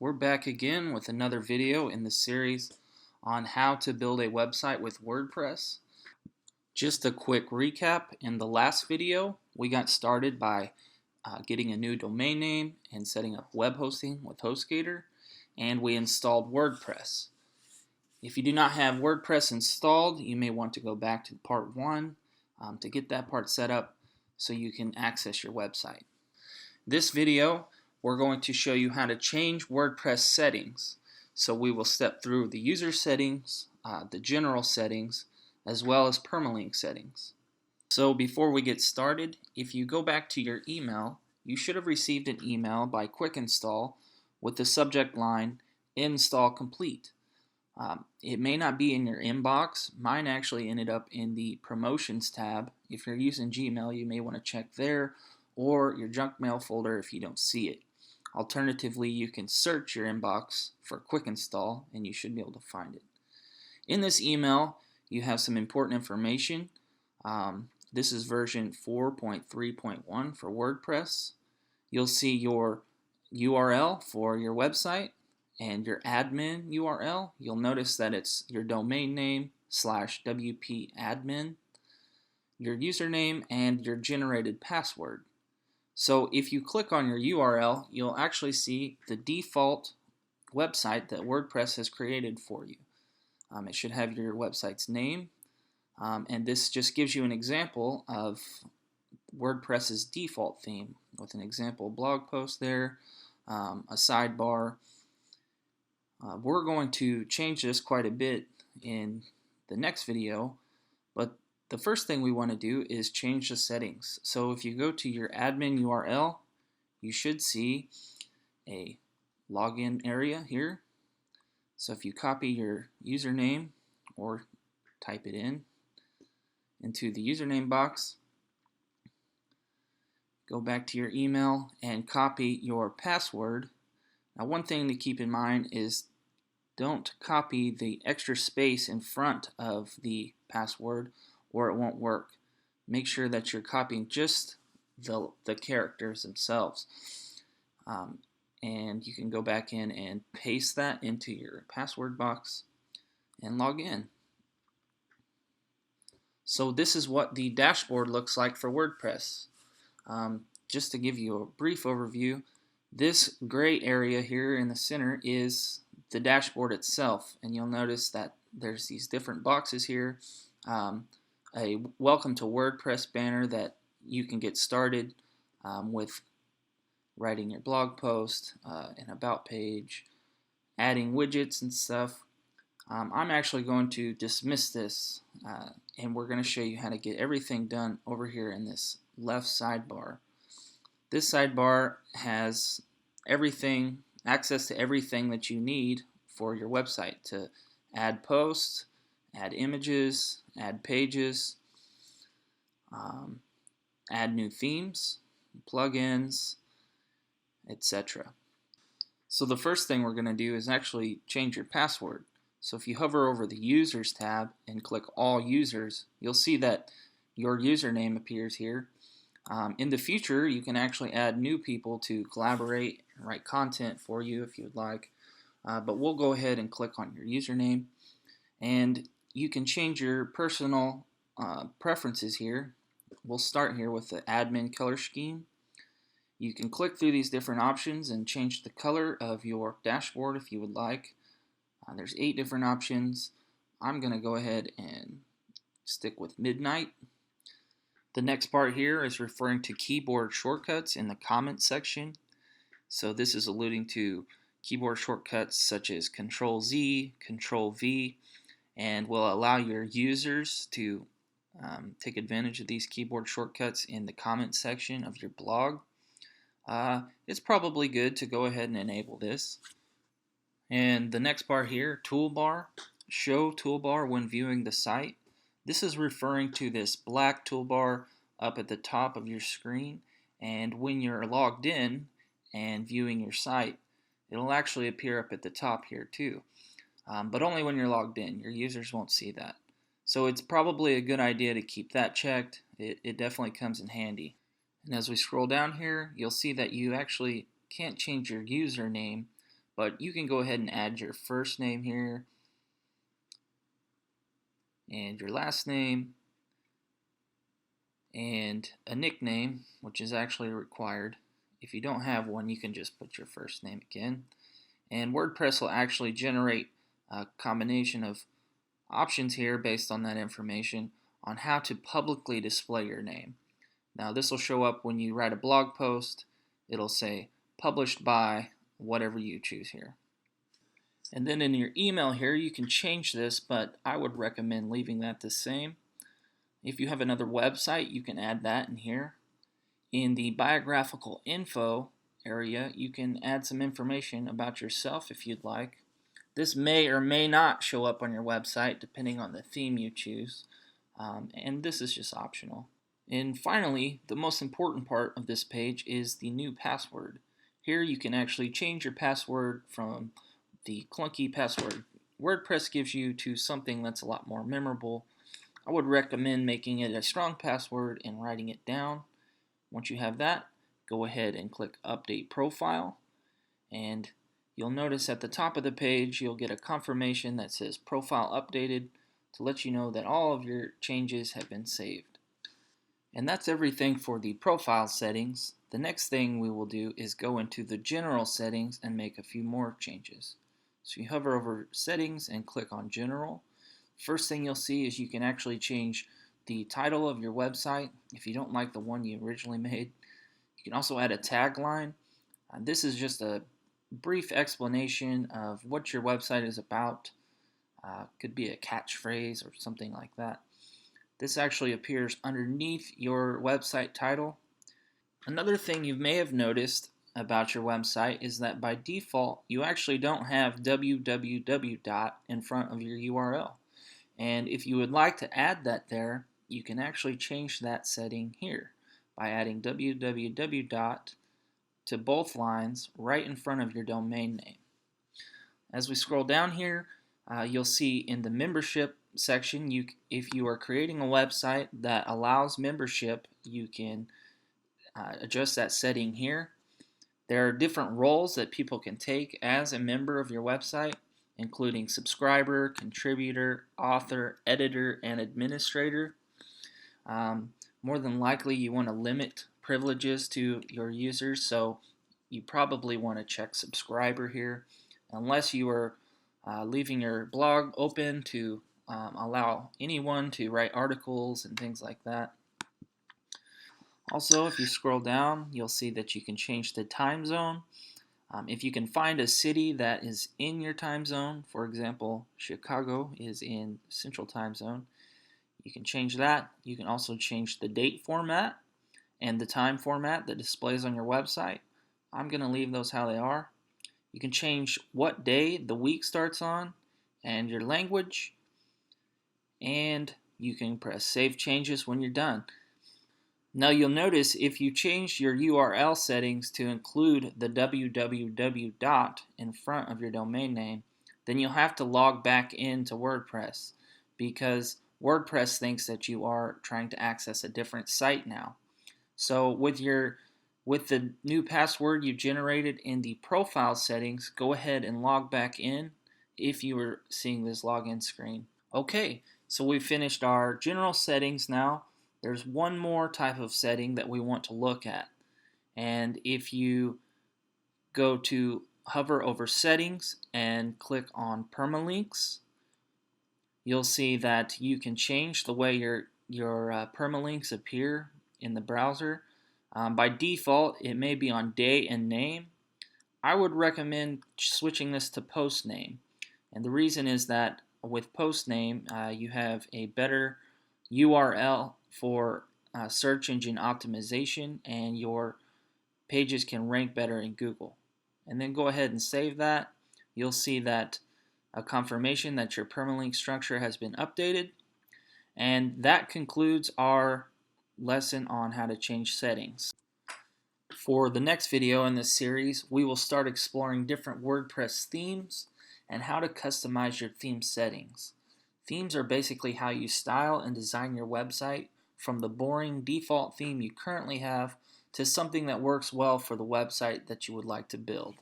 We're back again with another video in the series on how to build a website with WordPress. Just a quick recap, in the last video we got started by getting a new domain name and setting up web hosting with HostGator, and we installed WordPress. If you do not have WordPress installed, you may want to go back to part 1 to get that part set up so you can access your website. This video we're going to show you how to change WordPress settings. So we will step through the user settings, the general settings, as well as permalink settings. So before we get started, if you go back to your email, you should have received an email by Quick Install with the subject line Install Complete. It may not be in your inbox. Mine actually ended up in the Promotions tab. If you're using Gmail, you may want to check there, or your junk mail folder if you don't see it. Alternatively, you can search your inbox for Quick Install and you should be able to find it. In this email, you have some important information. This is version 4.3.1 for WordPress. You'll see your URL for your website and your admin URL. You'll notice that it's your domain name /WP admin, your username, and your generated password. So if you click on your URL, you'll actually see the default website that WordPress has created for you. It should have your website's name, and this just gives you an example of WordPress's default theme with an example blog post there, a sidebar. We're going to change this quite a bit in the next video, but the first thing we want to do is change the settings. So if you go to your admin URL, you should see a login area here. So if you copy your username or type it into the username box, go back to your email and copy your password. Now, one thing to keep in mind is don't copy the extra space in front of the password or it won't work. Make sure that you're copying just the characters themselves. And you can go back in and paste that into your password box and log in. So this is what the dashboard looks like for WordPress. Just to give you a brief overview, this gray area here in the center is the dashboard itself, and you'll notice that there's these different boxes here. A welcome to WordPress banner that you can get started with writing your blog post, an about page, adding widgets and stuff. I'm actually going to dismiss this and we're going to show you how to get everything done over here in this left sidebar. This sidebar has everything, access to everything that you need for your website to add posts, add images, add pages, add new themes, plugins, etc. So the first thing we're going to do is actually change your password. So if you hover over the Users tab and click All Users, you'll see that your username appears here. In the future, you can actually add new people to collaborate and write content for you if you would like. But we'll go ahead and click on your username, and you can change your personal preferences here. We'll start here with the admin color scheme. You can click through these different options and change the color of your dashboard if you would like. There's 8 different options. I'm going to go ahead and stick with midnight. The next part here is referring to keyboard shortcuts in the comments section. So this is alluding to keyboard shortcuts such as Control-Z, Control-V, and will allow your users to take advantage of these keyboard shortcuts in the comment section of your blog. It's probably good to go ahead and enable this. And the next part here, Toolbar, show toolbar when viewing the site. This is referring to this black toolbar up at the top of your screen, and when you're logged in and viewing your site, it'll actually appear up at the top here too. But only when you're logged in. Your users won't see that. So it's probably a good idea to keep that checked. It definitely comes in handy. And as we scroll down here, you'll see that you actually can't change your username but you can go ahead and add your first name here and your last name and a nickname, which is actually required. If you don't have one, you can just put your first name again. And WordPress will actually generate a combination of options here based on that information on how to publicly display your name. Now this will show up when you write a blog post. It'll say published by whatever you choose here. And then in your email here you can change this, but I would recommend leaving that the same. If you have another website, you can add that in here. In the Biographical Info area, you can add some information about yourself if you'd like. This may or may not show up on your website depending on the theme you choose, and this is just optional. And finally, the most important part of this page is the new password. Here you can actually change your password from the clunky password WordPress gives you to something that's a lot more memorable. I would recommend making it a strong password and writing it down. Once you have that, go ahead and click Update Profile, and you'll notice at the top of the page you'll get a confirmation that says Profile Updated to let you know that all of your changes have been saved. And that's everything for the profile settings. The next thing we will do is go into the general settings and make a few more changes. So you hover over Settings and click on General. First thing you'll see is you can actually change the title of your website if you don't like the one you originally made. You can also add a tagline. This is just a brief explanation of what your website is about. Could be a catchphrase or something like that. This actually appears underneath your website title. Another thing you may have noticed about your website is that by default you actually don't have www in front of your URL. And if you would like to add that there, you can actually change that setting here by adding www to both lines right in front of your domain name. As we scroll down here, you'll see in the membership section, if you are creating a website that allows membership, you can adjust that setting here. There are different roles that people can take as a member of your website, including subscriber, contributor, author, editor, and administrator. More than likely you want to limit privileges to your users, so you probably want to check subscriber here, unless you are leaving your blog open to allow anyone to write articles and things like that. Also, if you scroll down, you'll see that you can change the time zone. If you can find a city that is in your time zone, for example, Chicago is in Central Time Zone, you can change that. You can also change the date format and the time format that displays on your website. I'm going to leave those how they are. You can change what day the week starts on and your language, and you can press Save Changes when you're done. Now you'll notice if you change your URL settings to include the www in front of your domain name, then you'll have to log back into WordPress because WordPress thinks that you are trying to access a different site now. So with the new password you generated in the profile settings, go ahead and log back in if you were seeing this login screen. Okay, so we've finished our general settings now. There's one more type of setting that we want to look at. And if you go to hover over settings and click on permalinks, you'll see that you can change the way your permalinks appear in the browser. By default, it may be on day and name. I would recommend switching this to post name. And the reason is that with post name, you have a better URL for search engine optimization, and your pages can rank better in Google. And then go ahead and save that. You'll see that a confirmation that your permalink structure has been updated. And that concludes our lesson on how to change settings. For the next video in this series, we will start exploring different WordPress themes and how to customize your theme settings. Themes are basically how you style and design your website from the boring default theme you currently have to something that works well for the website that you would like to build.